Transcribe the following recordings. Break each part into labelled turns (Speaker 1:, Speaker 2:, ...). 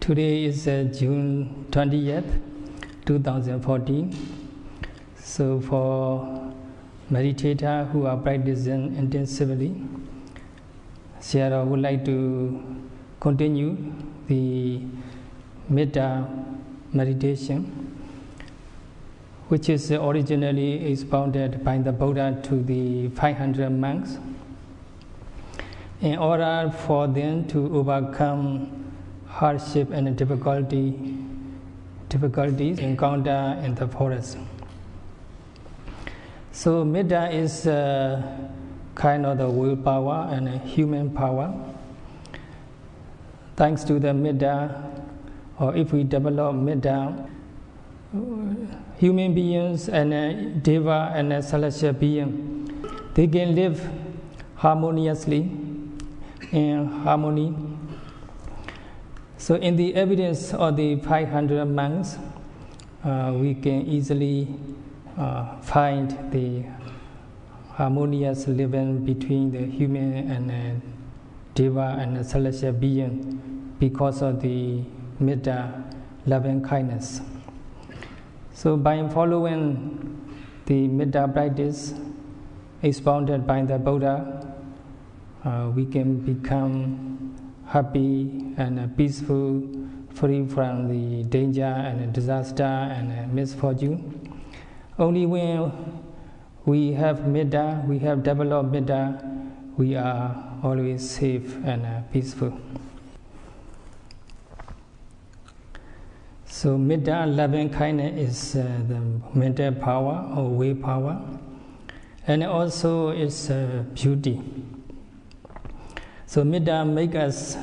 Speaker 1: Today is June 20th, 2014. So for meditators who are practicing intensively, Sayadaw would like to continue the Meeta meditation, which is originally expounded by the Buddha to the 500 monks in order for them to overcome hardship and difficulties encountered in the forest. So Meeta is kind of the willpower and human power. Thanks to the Meeta, or if we develop Meeta, human beings and Deva and celestial beings, they can live harmoniously in harmony. So in the evidence of the 500 monks, we can easily find the harmonious living between the human and Deva and celestial being because of the Meeta, loving kindness. So by following the Meeta practice expounded by the Buddha, we can become happy and peaceful, free from the danger and disaster and misfortune. Only when we have Meeta, we have developed Meeta, we are always safe and peaceful. So Meeta, loving kindness, is the mental power or will power, and also its beauty. So Meeta makes us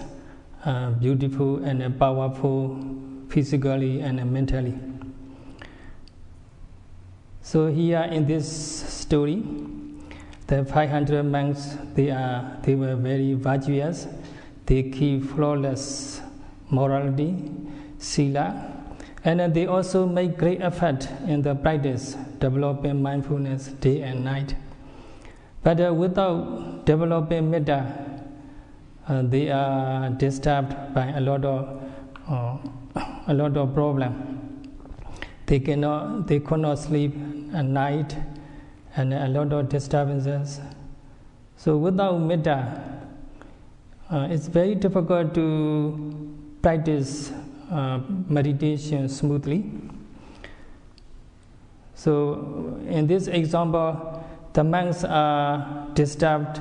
Speaker 1: beautiful and powerful physically and mentally. So here in this story, the 500 monks, they were very virtuous. They keep flawless morality, sila, and they also make great effort in the practice, developing mindfulness day and night. But without developing Meeta, they are disturbed by a lot of problems. They could not sleep at night, and a lot of disturbances. So without Meeta, it's very difficult to practice meditation smoothly. So in this example, the monks are disturbed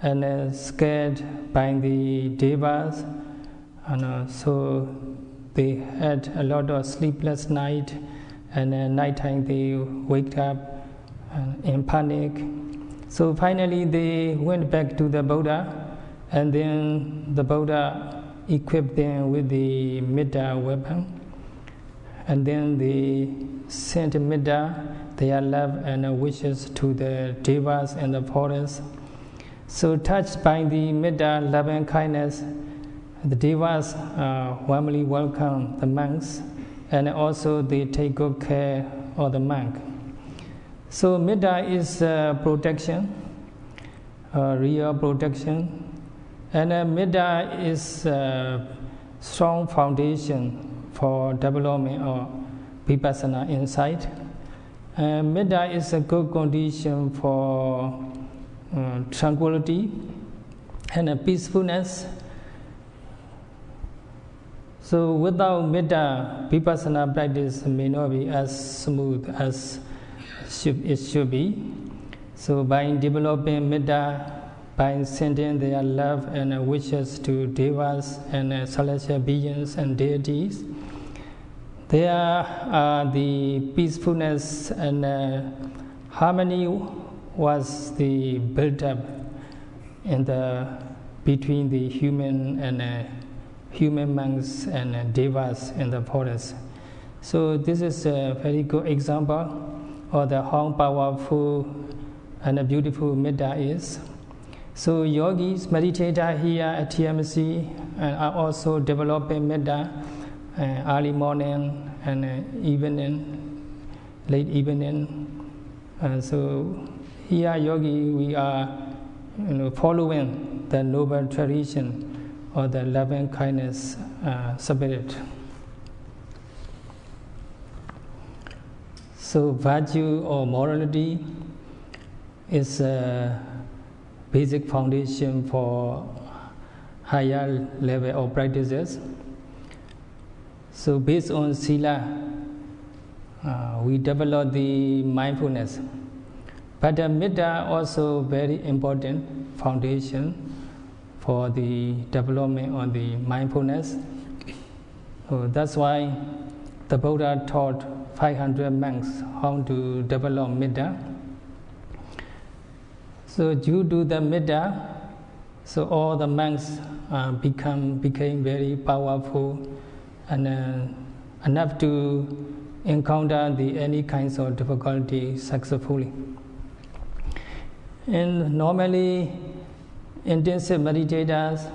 Speaker 1: and scared by the devas, and so they had a lot of sleepless night, and at night time they wake up in panic. So finally they went back to the Buddha, and then the Buddha equipped them with the Meeta weapon, and then they sent Meeta, their love and wishes, to the devas in the forest. So touched by the Meeta, loving kindness, the devas warmly welcome the monks, and also they take good care of the monk. So Meeta is protection, real protection, and Meeta is a strong foundation for development of Vipassana insight. Meeta is a good condition for tranquility and peacefulness. So without Meeta, Vipassana practice may not be as smooth as it should be. So by developing Meeta, by sending their love and wishes to devas and celestial beings and deities, there are the peacefulness and harmony was the built up in between the human and human monks and devas in the forest. So this is a very good example of how powerful and beautiful Meeta is. So yogis, meditators here at TMC are also developing Meeta early morning and evening, late evening. So here yogi, we are following the noble tradition or the loving kindness spirit. So virtue or morality is a basic foundation for higher level of practices. So based on sila, we develop the mindfulness. But the Meeta also very important foundation for the development of the mindfulness. So that's why the Buddha taught 500 monks how to develop Meeta. So due to the Meeta, so all the monks became very powerful and enough to encounter any kinds of difficulty successfully. And normally, intensive meditators,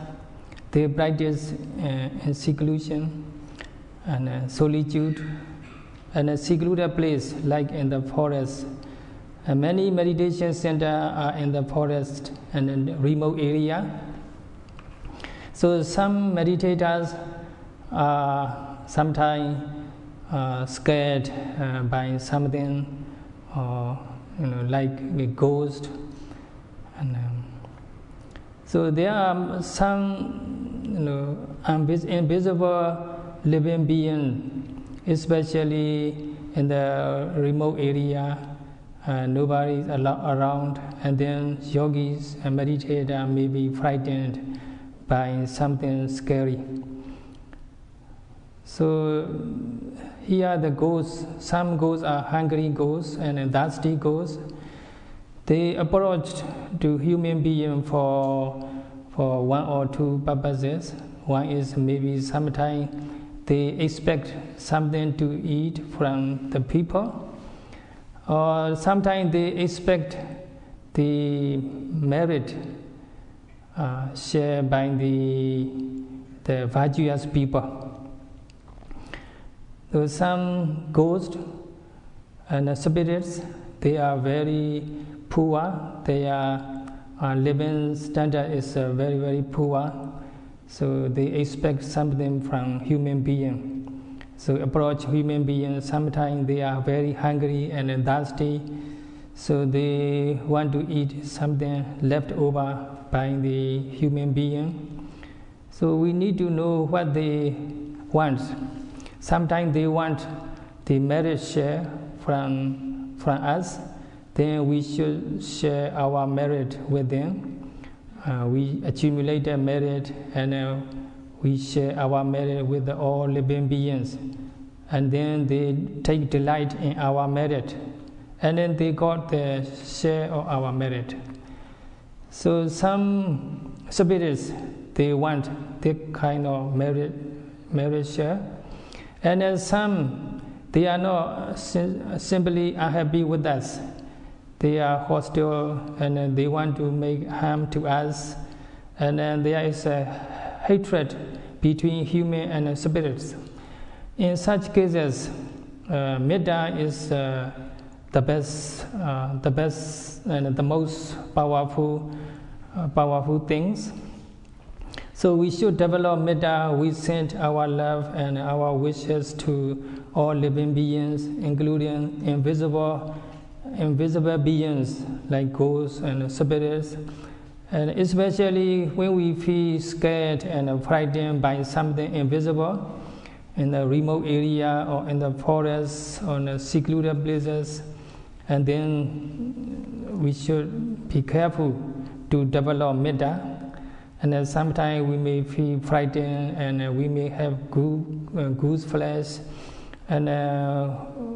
Speaker 1: they practice in seclusion and solitude and a secluded place like in the forest. And many meditation centers are in the forest and in the remote area. So some meditators are sometimes scared by something, or like a ghost. And so there are some invisible living beings, especially in the remote area. Nobody is around, and then yogis and meditators may be frightened by something scary. So here the ghosts, some ghosts are hungry ghosts and thirsty ghosts. They approach to human being for one or two purposes. One is maybe sometimes they expect something to eat from the people, or sometimes they expect the merit shared by the virtuous people. So some ghosts and spirits, they are very poor. Their living standard is very, very poor. So they expect something from human being. So approach human beings. Sometimes they are very hungry and thirsty. So they want to eat something left over by the human being. So we need to know what they want. Sometimes they want the merit share from us. Then we should share our merit with them. We accumulate the merit and we share our merit with all living beings. And then they take delight in our merit. And then they got the share of our merit. So some spirits, they want that kind of merit share. And then some, they are not simply unhappy with us. They are hostile and they want to make harm to us. And then there is a hatred between human and spirits. In such cases, Meeta is the best and the most powerful things. So we should develop Meeta. We send our love and our wishes to all living beings, including invisible beings like ghosts and spirits. And especially when we feel scared and frightened by something invisible in the remote area or in the forest or in the secluded places, and then we should be careful to develop Meeta. And then sometimes we may feel frightened and we may have goose flesh, and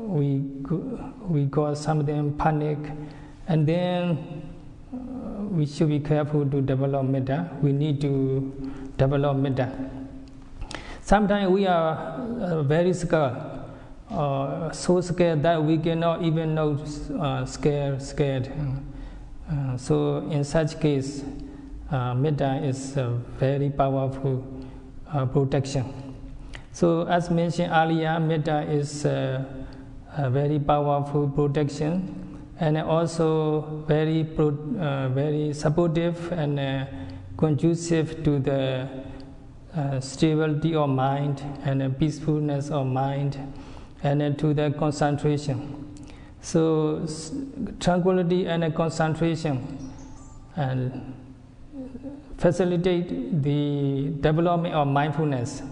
Speaker 1: we got something panic, and then we should be careful to develop Meeta. We need to develop Meeta. Sometimes we are very scared, so scared that we cannot even know scared. So in such case, Meeta is a very powerful protection. So as mentioned earlier, Meeta is a very powerful protection, and also very supportive and conducive to the stability of mind and a peacefulness of mind, and then to the concentration. So tranquility and concentration and facilitate the development of mindfulness,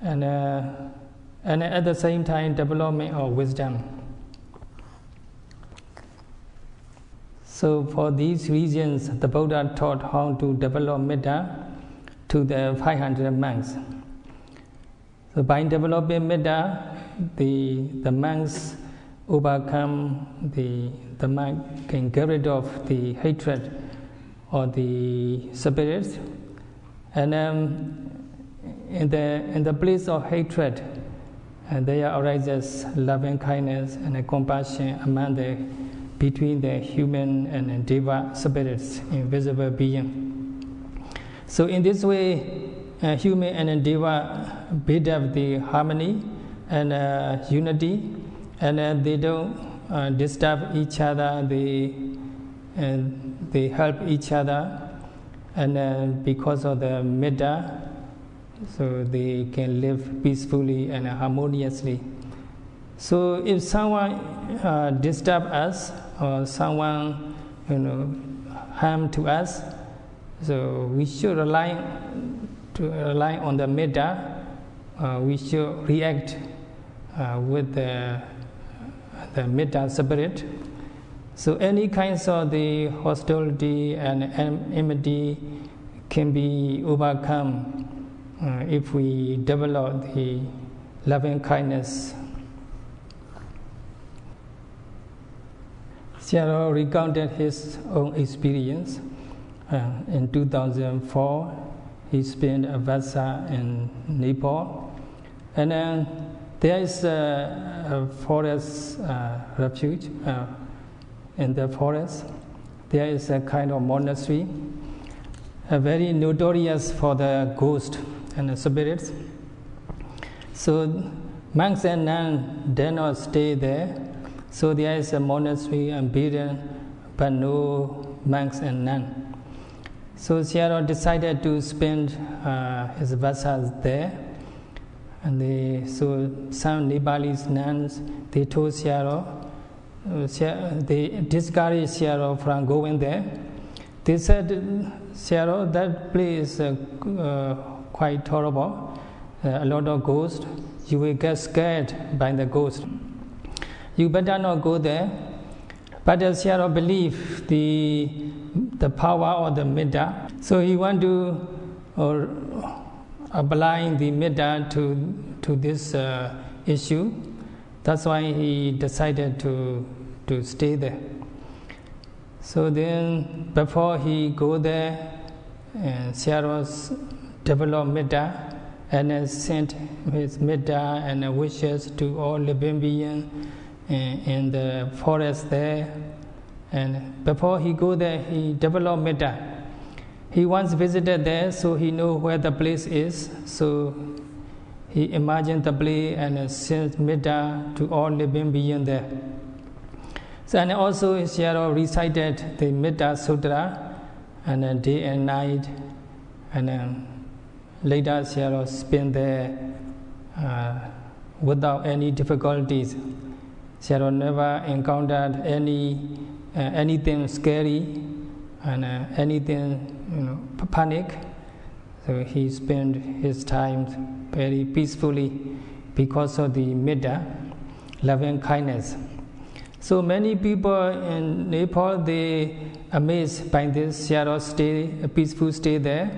Speaker 1: and at the same time development of wisdom. So for these reasons, the Buddha taught how to develop Meeta to the 500 monks. So by developing Meeta, the monks overcome the monk can get rid of the hatred or the spirits, and in the place of hatred, there arises loving kindness and compassion between the human and deva spirits, invisible being. So in this way, human and deva build up the harmony and unity, and they don't disturb each other. They help each other, and because of the Meeta, so they can live peacefully and harmoniously. So if someone disturb us or someone harm to us, so we should rely on the Meeta. We should react with the Meeta spirit. So any kinds of the hostility and enmity can be overcome if we develop the loving kindness. Sayadaw recounted his own experience. In 2004, he spent a Vasa in Nepal, and then there is a forest refuge. In the forest, there is a kind of monastery, very notorious for the ghosts and the spirits. So monks and nuns dare not stay there. So there is a monastery and building, but no monks and nuns. So Sayadaw decided to spend his Vasas there. And so some Nepalese nuns, they told Sayadaw, they discouraged Sayadaw from going there. They said, Sayadaw, that place is quite horrible, a lot of ghosts. You will get scared by the ghost. You better not go there. But Sayadaw believed the power of the Meeta. So he want to apply the Meeta to this issue. That's why he decided to stay there. So then, before he go there, Sayadaw developed Meeta and sent his Meeta and wishes to all living beings in the forest there. And before he go there, he developed Meeta. He once visited there, so he know where the place is. So he imagined the place and sent Meeta to all living beings there. So, and also Sayadaw recited the Meeta Sutra and day and night. And later Sayadaw spent there without any difficulties. Sayadaw never encountered anything scary and anything panic. So he spent his time very peacefully because of the Meeta, loving kindness. So many people in Nepal, they amazed by this Sayadaw peaceful stay there.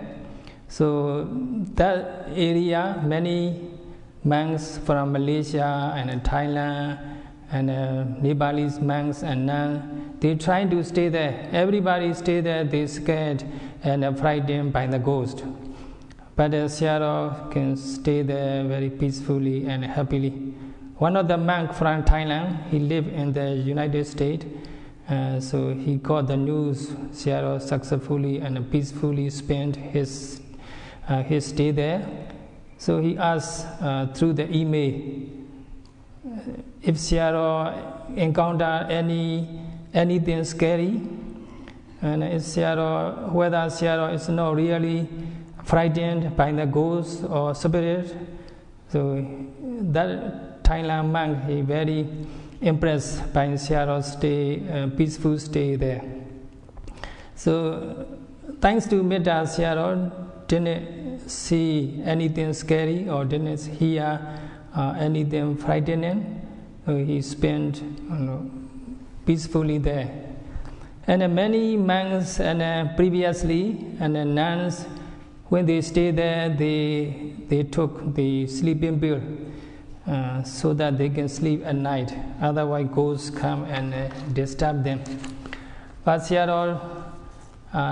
Speaker 1: So that area, many monks from Malaysia and Thailand and Nepalese monks and nuns, they try to stay there. Everybody stay there, they scared and frightened by the ghost. But Sayadaw can stay there very peacefully and happily. One of the monks from Thailand, he lived in the United States, so he got the news Sayadaw successfully and peacefully spent his stay there. So he asked through the email if Sayadaw encountered anything scary, and whether Sayadaw is not really frightened by the ghost or spirit. So that Thailand monk, he very impressed by Sayadaw's stay, peaceful stay there. So thanks to Meeta, Sayadaw didn't see anything scary or didn't hear anything frightening. So he spent peacefully there. And many monks and previously and nuns, when they stay there, they took the sleeping pill so that they can sleep at night. Otherwise, ghosts come and disturb them. But Sayadaw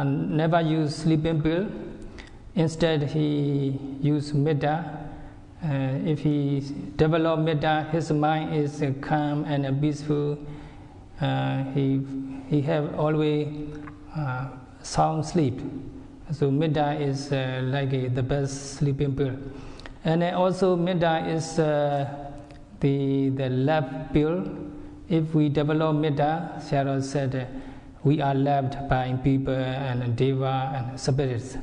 Speaker 1: never used sleeping pill. Instead, he used Meeta. If he developed Meeta, his mind is calm and peaceful. He have always sound sleep. So Meeta is like the best sleeping pill. And also Meeta is the love pill. If we develop Meeta, Sayadaw said, we are loved by people and deva and spirits.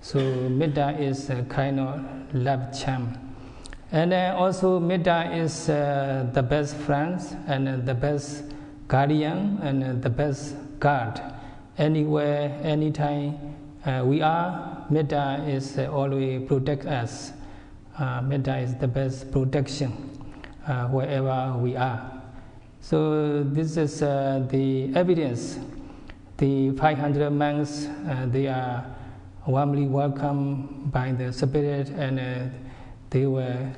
Speaker 1: So Meeta is a kind of love charm. And also Meeta is the best friend and the best guardian and the best guard. Anywhere, anytime we are, Meeta is always protect us. Meeta is the best protection wherever we are. So this is the evidence. The 500 monks, they are warmly welcomed by the spirit, and they were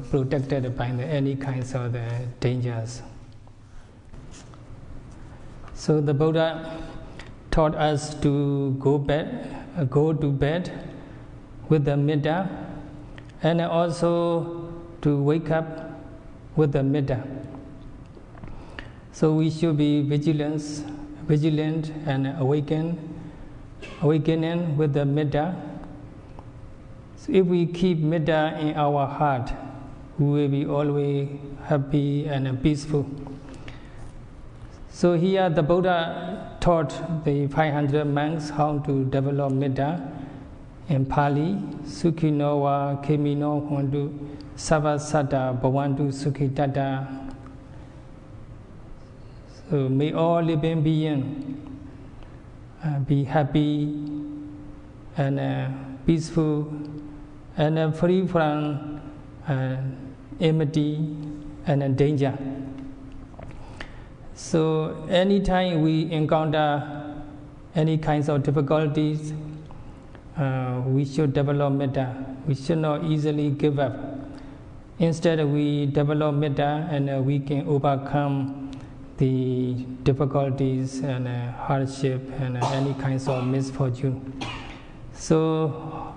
Speaker 1: protected by any kinds of dangers. So the Buddha taught us to go to bed with the Meeta, and also to wake up with the Meeta. So we should be vigilant and awakening with the Meeta. So if we keep Meeta in our heart, we will be always happy and peaceful. So here the Buddha taught the 500 monks how to develop Meeta in Pali. Sukhino wa kemino hontu savasata bhavantu sukhitata. So may all living beings be happy and peaceful and free from enmity and danger. So anytime we encounter any kinds of difficulties, we should develop Meeta. We should not easily give up. Instead, we develop Meeta and we can overcome the difficulties and hardship and any kinds of misfortune. So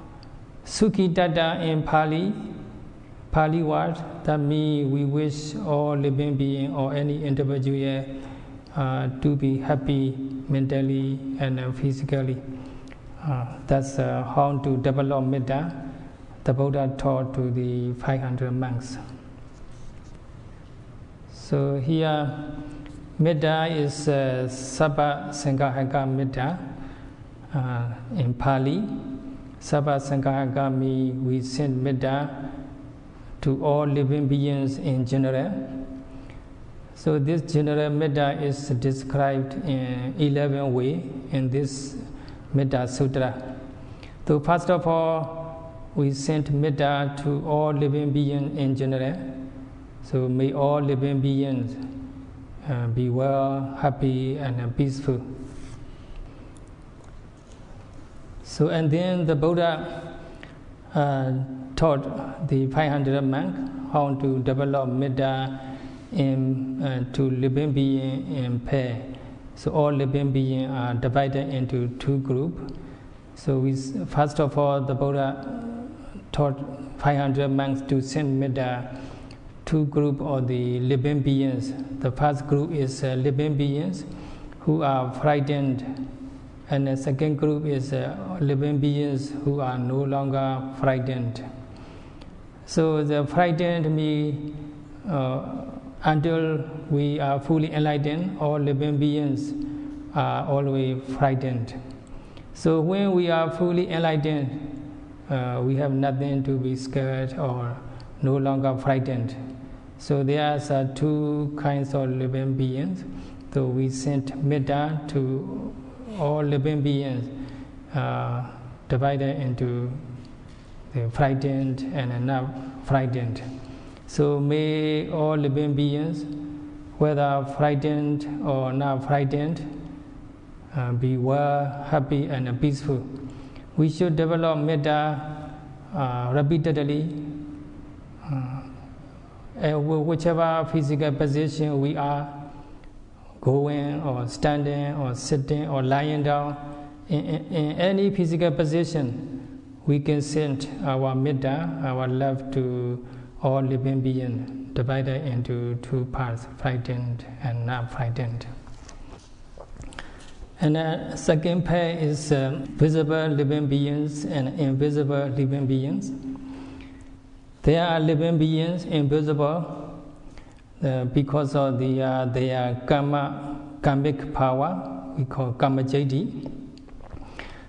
Speaker 1: Sukhitata in Pali word, that means we wish all living beings or any individual to be happy mentally and physically. That's how to develop Meeta. The Buddha taught to the 500 monks. So here, Meeta is Sabba Sanghaka Meeta in Pali. Sabba Sanghaka means we send Meeta to all living beings in general. So this general Meeta is described in 11 ways in this Meeta Sutra. So first of all, we send Meeta to all living beings in general. So may all living beings be well, happy and peaceful. So and then the Buddha taught the 500 monks how to develop Meeta to living beings in pair. So all living beings are divided into two groups. So first of all, the Buddha taught 500 monks to send Meeta two groups of the living beings. The first group is living beings who are frightened, and the second group is living beings who are no longer frightened. So the frightened means until we are fully enlightened, all living beings are always frightened. So when we are fully enlightened, we have nothing to be scared or no longer frightened. So there are two kinds of living beings. So we send Meeta to all living beings, divided into the frightened and not frightened. So may all living beings, whether frightened or not frightened, be well, happy and peaceful. We should develop Meeta repeatedly, whichever physical position we are, going or standing or sitting or lying down. In any physical position, we can send our Meeta, our love to all living beings, divided into two parts, frightened and not frightened. And the second pair is visible living beings and invisible living beings. There are living beings invisible because of their karmic power, we call karma jadi.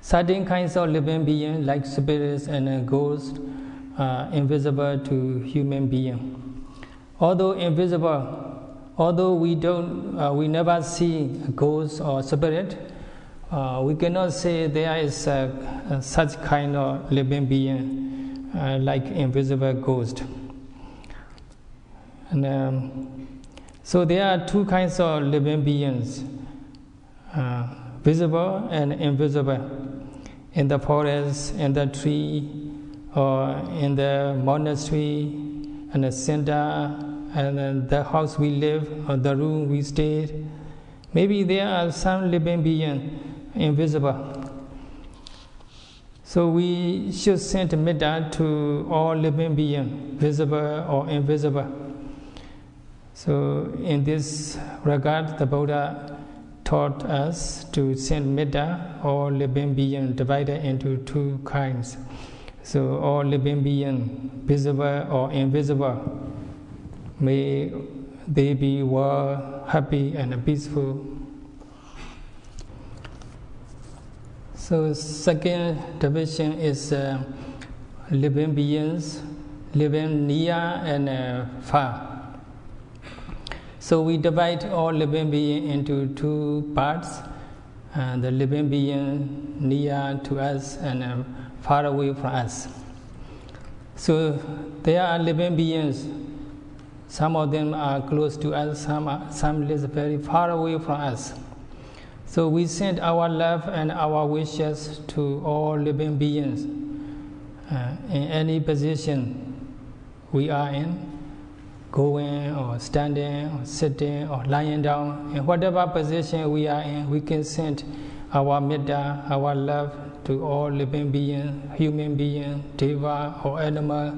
Speaker 1: Certain kinds of living beings, like spirits and ghosts, are invisible to human beings. Although invisible, although we never see a ghost or spirit, we cannot say there is such kind of living being like invisible ghost. And so there are two kinds of living beings, visible and invisible. In the forest, in the tree, or in the monastery, and the center, and then the house we live, or the room we stayed. Maybe there are some living beings invisible. So we should send Meeta to all living beings, visible or invisible. So in this regard, the Buddha taught us to send Meeta, all living beings, divided into two kinds. So all living beings, visible or invisible, may they be well, happy and peaceful. So second division is living beings, living near and far. So we divide all living beings into two parts, the living being near to us and far away from us. So there are living beings, some of them are close to us, some live very far away from us. So we send our love and our wishes to all living beings in any position we are in, going or standing or sitting or lying down. In whatever position we are in, we can send our Meeta, our love to all living beings, human beings, deva or animal.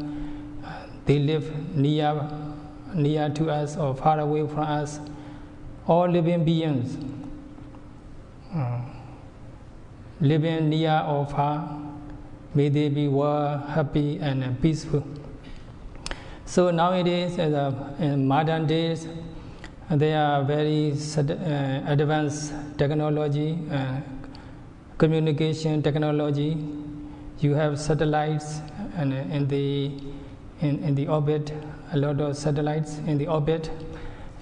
Speaker 1: They live near to us or far away from us. All living beings, living near or far, may they be well, happy and peaceful. So nowadays, in modern days, there are very advanced technology, communication technology. You have satellites and in the orbit, a lot of satellites in the orbit,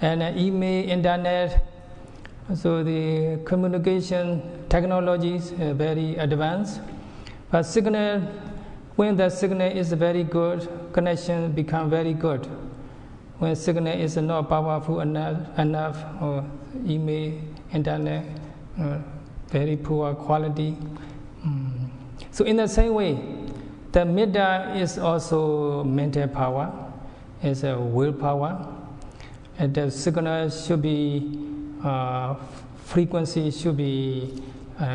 Speaker 1: and email, internet. So the communication technology is very advanced. But signal, when the signal is very good, connection become very good. When signal is not powerful enough or email, internet, very poor quality. So in the same way, the Meeta is also mental power, is a willpower, and the signal should be frequency should be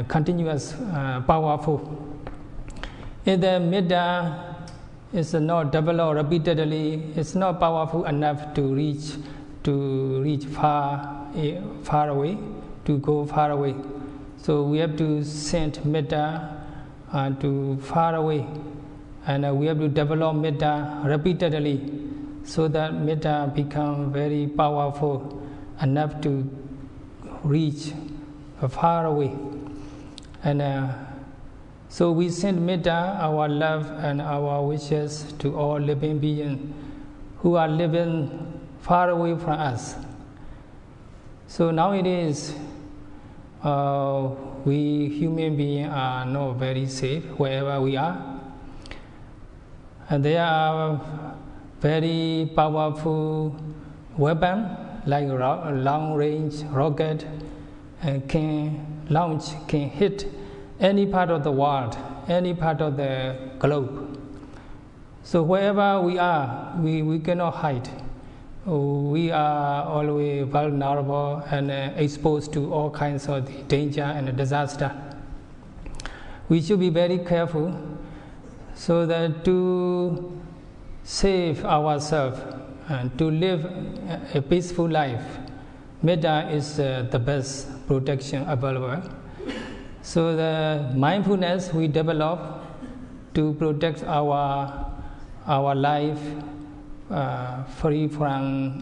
Speaker 1: continuous, powerful. If the Meeta is not developed repeatedly, it's not powerful enough to reach far away, to go far away. So we have to send Meeta to far away, and we have to develop Meeta repeatedly, so that Meeta become very powerful enough to reach far away. And So we send Meeta, our love and our wishes, to all living beings who are living far away from us. So nowadays, we human beings are not very safe wherever we are. And there are very powerful weapons like long-range rocket can hit any part of the world, any part of the globe. So wherever we are, we cannot hide. We are always vulnerable and exposed to all kinds of danger and disaster. We should be very careful so that to save ourselves and to live a peaceful life, Meeta is the best protection available. So the mindfulness we develop to protect our life free from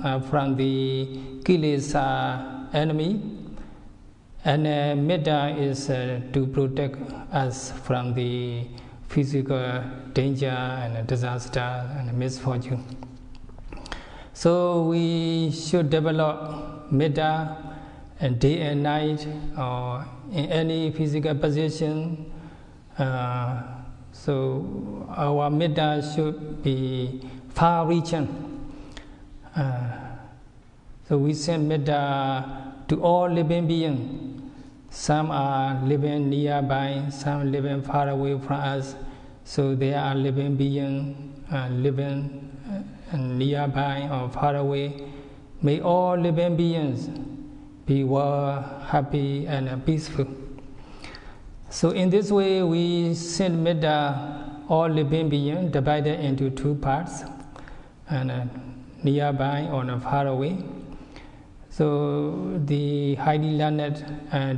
Speaker 1: the kilesa enemy, and Meeta is to protect us from the physical danger and disaster and misfortune. So we should develop Meeta day and night or in any physical position. So our Meeta should be far-reaching. So we send Meeta to all living beings. Some are living nearby, some living far away from us. So there are living beings living nearby or far away. May all living beings be well, happy and peaceful. So in this way we send Meeta all living beings divided into two parts, and nearby or far away. So the highly learned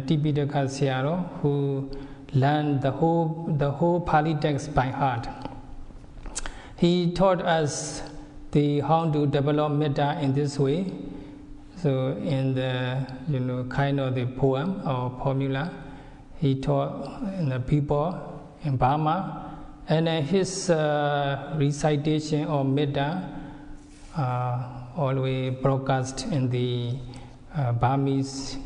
Speaker 1: Tipitaka Sayadaw, who learned the whole Pali text by heart, he taught us how to develop Meeta in this way. So in the kind of the poem or formula, he taught the people in Burma, and his recitation of Meeta always broadcast in the Burmese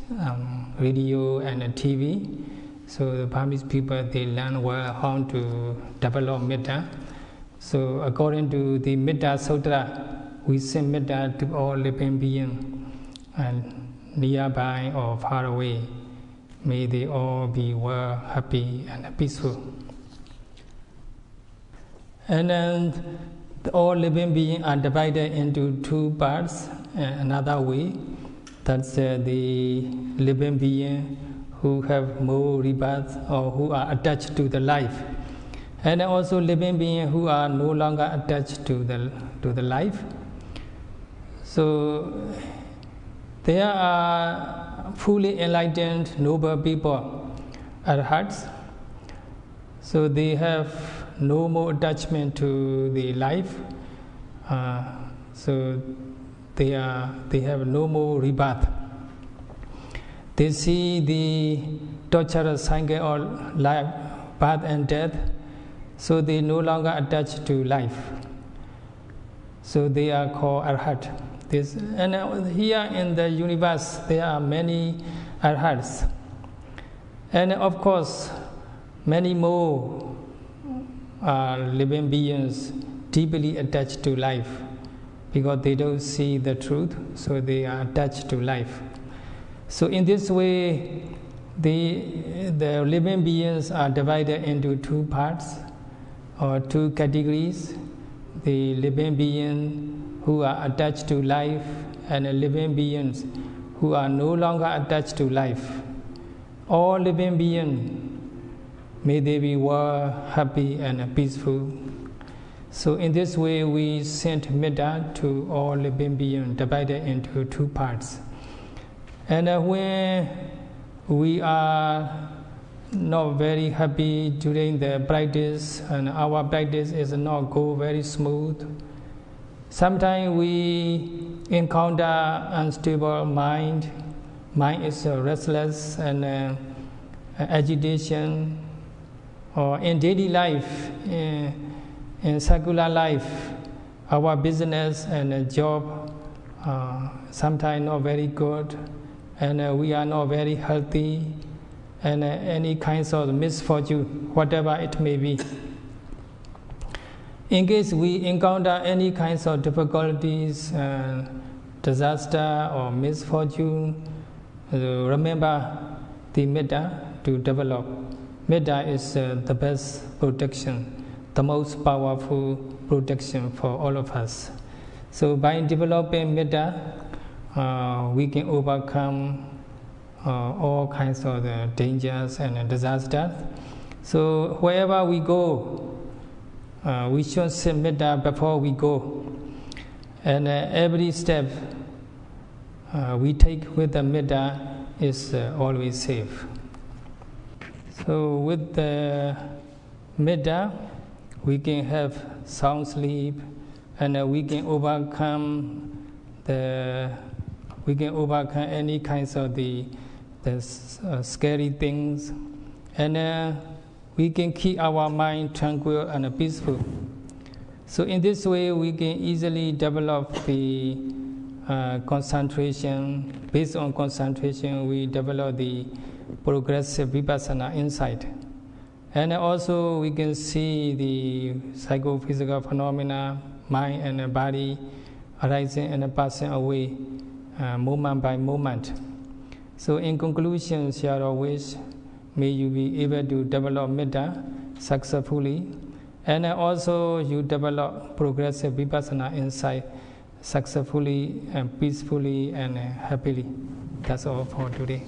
Speaker 1: radio and TV. So the Burmese people, they learn well how to develop Meeta. So according to the Meeta Sutra, we send Meeta to all living beings and nearby or far away. May they all be well, happy and peaceful. And then all living beings are divided into two parts. Another way, that's the living beings who have more rebirth or who are attached to the life, and also living beings who are no longer attached to the life. So there are fully enlightened noble people at hearts. So they have no more attachment to the life. So they have no more rebirth. They see the torturous cycle of life, birth and death. So they no longer attached to life. So they are called arhat. And here in the universe there are many arhats, and of course many more living beings deeply attached to life because they don't see the truth, so they are attached to life. So in this way the living beings are divided into two parts or two categories: the living beings who are attached to life and living beings who are no longer attached to life. All living beings, may they be well, happy and peaceful. So in this way we send Meeta to all living beings divided into two parts. And when we are not very happy during the practice and our practice is not go very smooth, sometimes we encounter unstable mind. Mind is restless and agitation, or in daily life, in secular life, our business and job sometimes not very good, and we are not very healthy, and any kinds of misfortune, whatever it may be. In case we encounter any kinds of difficulties, disaster or misfortune, remember the Meeta to develop. Meeta is the best protection, the most powerful protection for all of us. So by developing Meeta, we can overcome all kinds of dangers and disasters. So wherever we go, we should say Meeta before we go. And every step we take with the Meeta is always safe. So with the Meeta, we can have sound sleep, and we can overcome any kinds of the scary things, and we can keep our mind tranquil and peaceful. So in this way, we can easily develop the concentration. Based on concentration, we develop the progressive Vipassana insight. And also we can see the psychophysical phenomena, mind and body arising and passing away moment by moment. So in conclusion, Sayadaw wish, may you be able to develop Meeta successfully, and also you develop progressive Vipassana insight successfully and peacefully and happily. That's all for today.